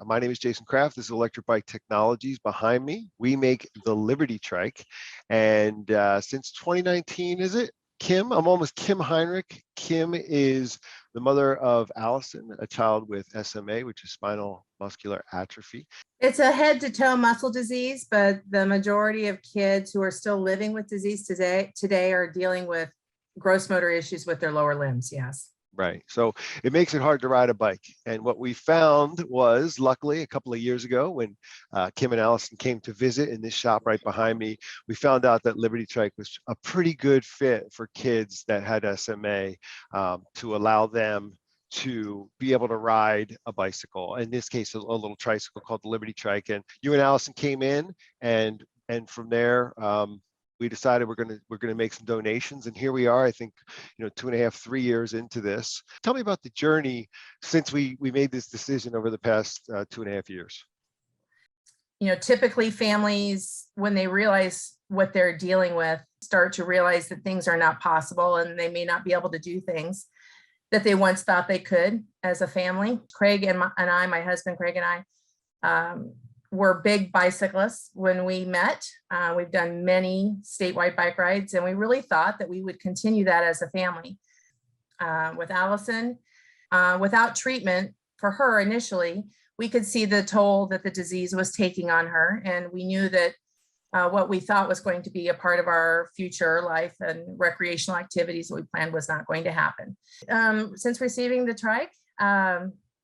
My name is Jason Kraft. This is Electric Bike Technologies. Behind me, we make the Liberty Trike. And since 2019, is it? Kim, I'm almost Kim Heinrich. Kim is the mother of Allison, a child with SMA, which is spinal muscular atrophy. It's a head to toe muscle disease, but the majority of kids who are still living with disease today are dealing with gross motor issues with their lower limbs. Yes. Right. So it makes it hard to ride a bike. And what we found was, luckily, a couple of years ago when Kim and Allison came to visit in this shop right behind me, we found out that Liberty Trike was a pretty good fit for kids that had SMA, to allow them to be able to ride a bicycle. In this case, a little tricycle called the Liberty Trike. And you and Allison came in, and from there, we decided we're gonna make some donations, and here we are. I think 2.5, 3 years into this. Tell me about the journey since we made this decision over the past 2.5 years. Typically families, when they realize what they're dealing with, start to realize that things are not possible and they may not be able to do things that they once thought they could as a family. Craig and my husband Craig and I, we're big bicyclists when we met. We've done many statewide bike rides, and we really thought that we would continue that as a family. With Allison, without treatment for her initially, we could see the toll that the disease was taking on her. And we knew that what we thought was going to be a part of our future life and recreational activities that we planned was not going to happen. Since receiving the trike,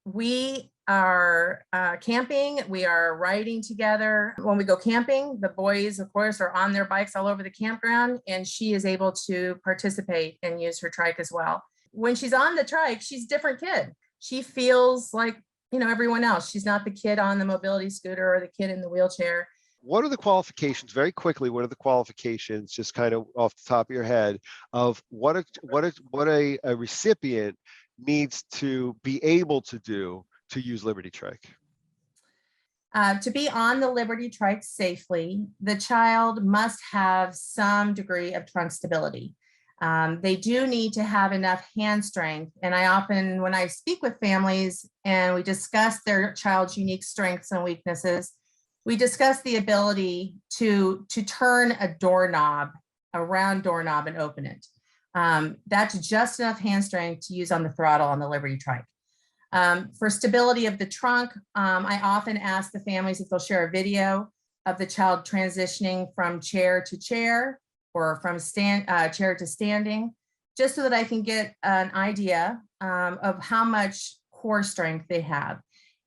we are camping, we are riding together. When we go camping, the boys, of course, are on their bikes all over the campground, and she is able to participate and use her trike as well. When she's on the trike, she's a different kid. She feels like, everyone else. She's not the kid on the mobility scooter or the kid in the wheelchair. What are the qualifications, very quickly, what are the qualifications, just kind of off the top of your head, of what a recipient needs to be able to do to use Liberty Trike? To be on the Liberty Trike safely, the child must have some degree of trunk stability. They do need to have enough hand strength. And I often, when I speak with families and we discuss their child's unique strengths and weaknesses, we discuss the ability to turn a round doorknob and open it. That's just enough hand strength to use on the throttle on the Liberty Trike. For stability of the trunk, I often ask the families if they'll share a video of the child transitioning from chair to chair or from chair to standing, just so that I can get an idea of how much core strength they have.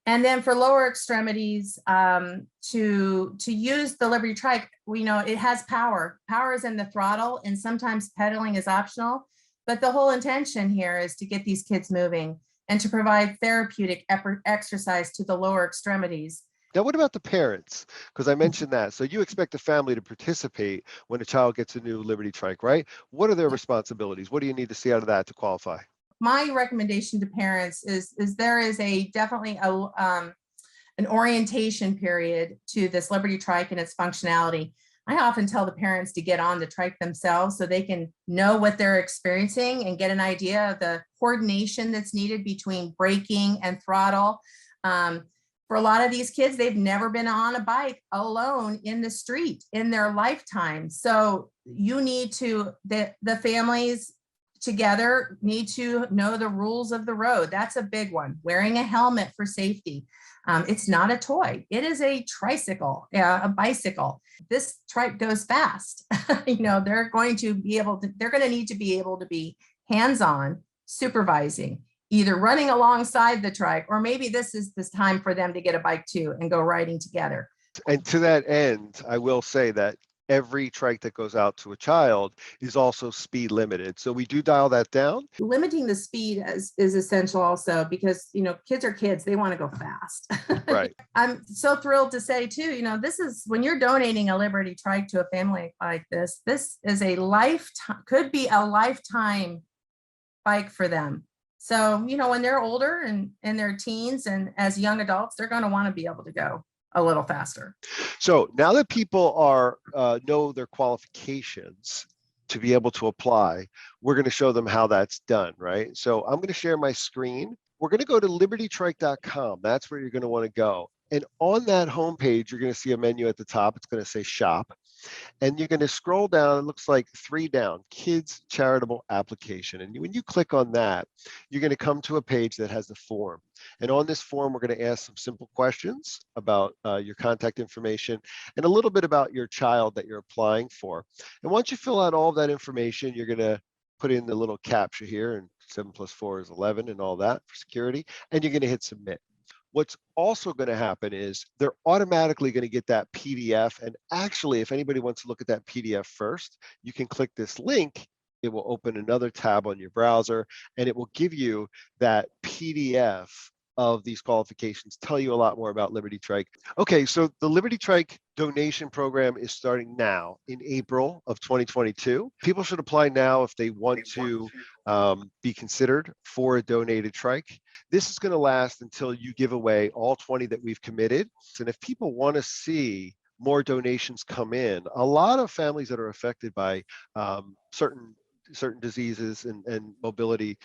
And then for lower extremities, to use the Liberty Trike, we know it has power. Power is in the throttle, and sometimes pedaling is optional. But the whole intention here is to get these kids moving and to provide therapeutic exercise to the lower extremities. Now, what about the parents? Because I mentioned that. So you expect the family to participate when a child gets a new Liberty Trike, right? What are their responsibilities? What do you need to see out of that to qualify? My recommendation to parents is there is definitely an orientation period to this Liberty Trike and its functionality. I often tell the parents to get on the trike themselves so they can know what they're experiencing and get an idea of the coordination that's needed between braking and throttle. For a lot of these kids, they've never been on a bike alone in the street in their lifetime. So you need to, the families together need to know the rules of the road. That's a big one. Wearing a helmet for safety. It's not a toy. It is a tricycle, a bicycle. This trike goes fast. They're going to need to be able to be hands-on, supervising, either running alongside the trike, or maybe this is this time for them to get a bike too and go riding together. And to that end, I will say that every trike that goes out to a child is also speed limited. So we do dial that down. Limiting the speed is essential also because, kids are kids. They want to go fast. Right. I'm so thrilled to say too, this is when you're donating a Liberty Trike to a family like this is could be a lifetime bike for them. So, when they're older and in their teens and as young adults, they're going to want to be able to go a little faster. So now that people know their qualifications to be able to apply, we're going to show them how that's done, right? So I'm going to share my screen we're going to go to libertytrike.com. That's where you're going to want to go. And on that homepage, you're going to see a menu at the top. It's going to say shop. And you're going to scroll down, it looks like 3 down, Kids Charitable Application. And when you click on that, you're going to come to a page that has the form. And on this form, we're going to ask some simple questions about your contact information and a little bit about your child that you're applying for. And once you fill out all of that information, you're going to put in the little captcha here, and 7 + 4 is 11 and all that for security, and you're going to hit submit. What's also going to happen is they're automatically going to get that PDF. And actually, if anybody wants to look at that PDF first, you can click this link. It will open another tab on your browser, and it will give you that PDF of these qualifications, tell you a lot more about Liberty Trike. Okay, so the Liberty Trike donation program is starting now in April of 2022. People should apply now if they want to be considered for a donated trike. This is going to last until you give away all 20 that we've committed. And if people want to see more donations come in, a lot of families that are affected by certain diseases and mobility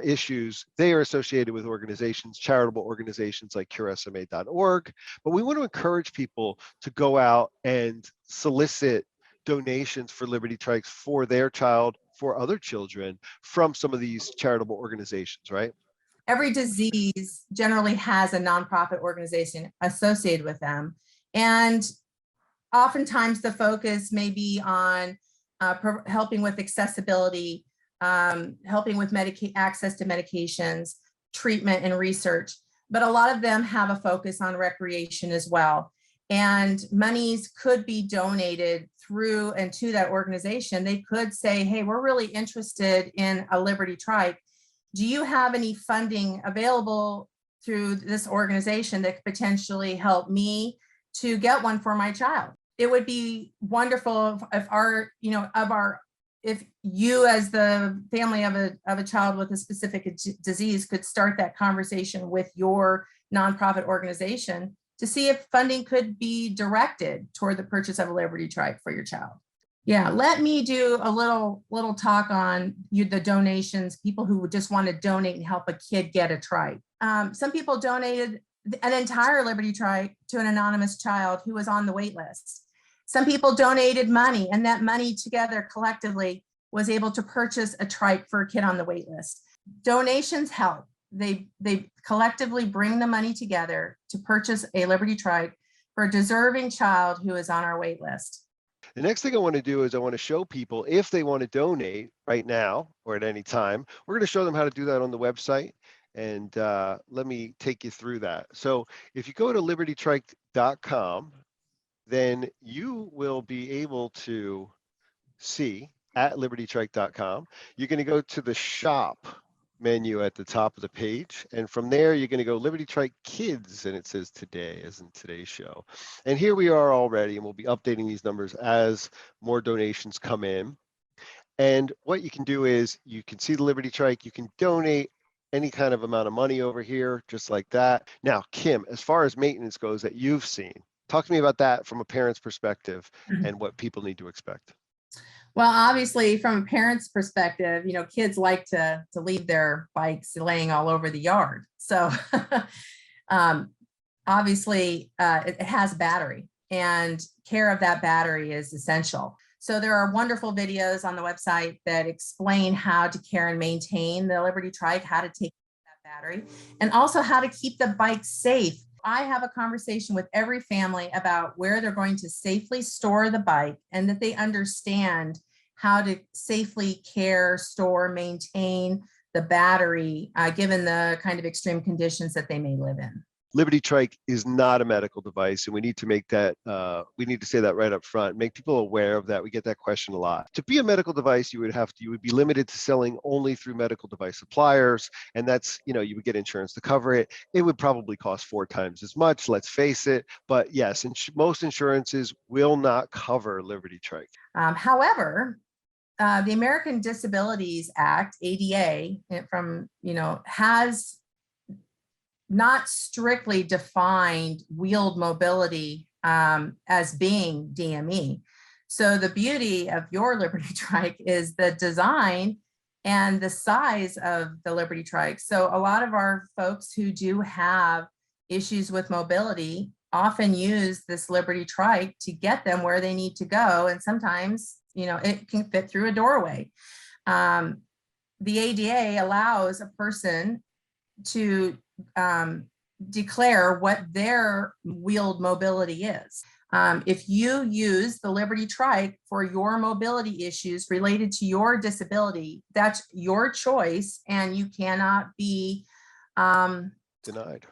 issues, they are associated with organizations, charitable organizations like curesma.org. But we want to encourage people to go out and solicit donations for Liberty Trikes for their child, for other children from some of these charitable organizations, right? Every disease generally has a nonprofit organization associated with them. And oftentimes the focus may be on helping with accessibility, helping with access to medications, treatment and research. But a lot of them have a focus on recreation as well. And monies could be donated through and to that organization. They could say, hey, we're really interested in a Liberty Trike. Do you have any funding available through this organization that could potentially help me to get one for my child? It would be wonderful if you as the family of a child with a specific disease could start that conversation with your nonprofit organization to see if funding could be directed toward the purchase of a Liberty Trike for your child. Yeah, let me do a little talk on the donations, people who just want to donate and help a kid get a trike. Some people donated an entire Liberty Trike to an anonymous child who was on the wait list. Some people donated money, and that money together collectively was able to purchase a trike for a kid on the wait list. Donations help. They collectively bring the money together to purchase a Liberty Trike for a deserving child who is on our wait list. The next thing I want to do is I want to show people, if they want to donate right now or at any time, we're going to show them how to do that on the website. And let me take you through that. So if you go to libertytrike.com, then you will be able to see at libertytrike.com, you're going to go to the shop menu at the top of the page. And from there, you're going to go Liberty Trike Kids, and it says today, as in today's show. And here we are already, and we'll be updating these numbers as more donations come in. And what you can do is you can see the Liberty Trike, you can donate any kind of amount of money over here, just like that. Now, Kim, as far as maintenance goes that you've seen, talk to me about that from a parent's perspective and what people need to expect. Well, obviously, from a parent's perspective, kids like to leave their bikes laying all over the yard. So obviously, it has a battery, and care of that battery is essential. So there are wonderful videos on the website that explain how to care and maintain the Liberty Trike, how to take that battery, and also how to keep the bike safe. I have a conversation with every family about where they're going to safely store the bike, and that they understand how to safely care, store, maintain the battery, given the kind of extreme conditions that they may live in. Liberty Trike is not a medical device, and we need to make that, we need to say that right up front, make people aware of that. We get that question a lot. To be a medical device, you would be limited to selling only through medical device suppliers, and that's, you would get insurance to cover it. It would probably cost 4 times as much, let's face it. But yes, most insurances will not cover Liberty Trike. However, the American Disabilities Act, ADA, has not strictly defined wheeled mobility as being DME. So the beauty of your Liberty Trike is the design and the size of the Liberty Trike. So a lot of our folks who do have issues with mobility often use this Liberty Trike to get them where they need to go. And sometimes, it can fit through a doorway. The ADA allows a person to declare what their wheeled mobility is. If you use the Liberty Trike for your mobility issues related to your disability, that's your choice, and you cannot be denied.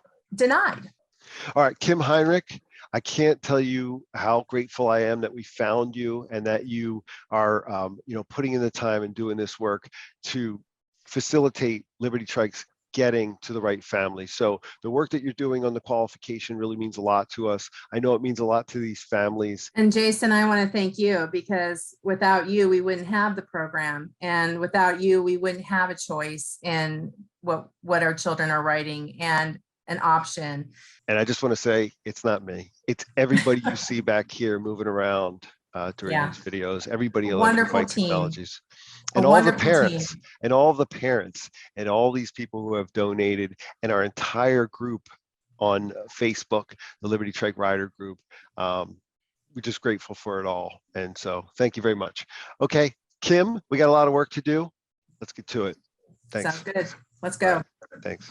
All right, Kim Heinrich, I can't tell you how grateful I am that we found you and that you are, putting in the time and doing this work to facilitate Liberty Trike's getting to the right family. So the work that you're doing on the qualification really means a lot to us. I know it means a lot to these families. And Jason, I want to thank you, because without you, we wouldn't have the program. And without you, we wouldn't have a choice in what our children are writing and an option. And I just want to say, it's not me. It's everybody you see back here moving around during these videos. Everybody at Electric Bike Technologies. And all the parents and all the parents and all these people who have donated, and our entire group on Facebook, the Liberty Trike Rider Group. We're just grateful for it all. And so thank you very much. Okay, Kim, we got a lot of work to do. Let's get to it. Thanks. Sounds good. Let's go. Thanks.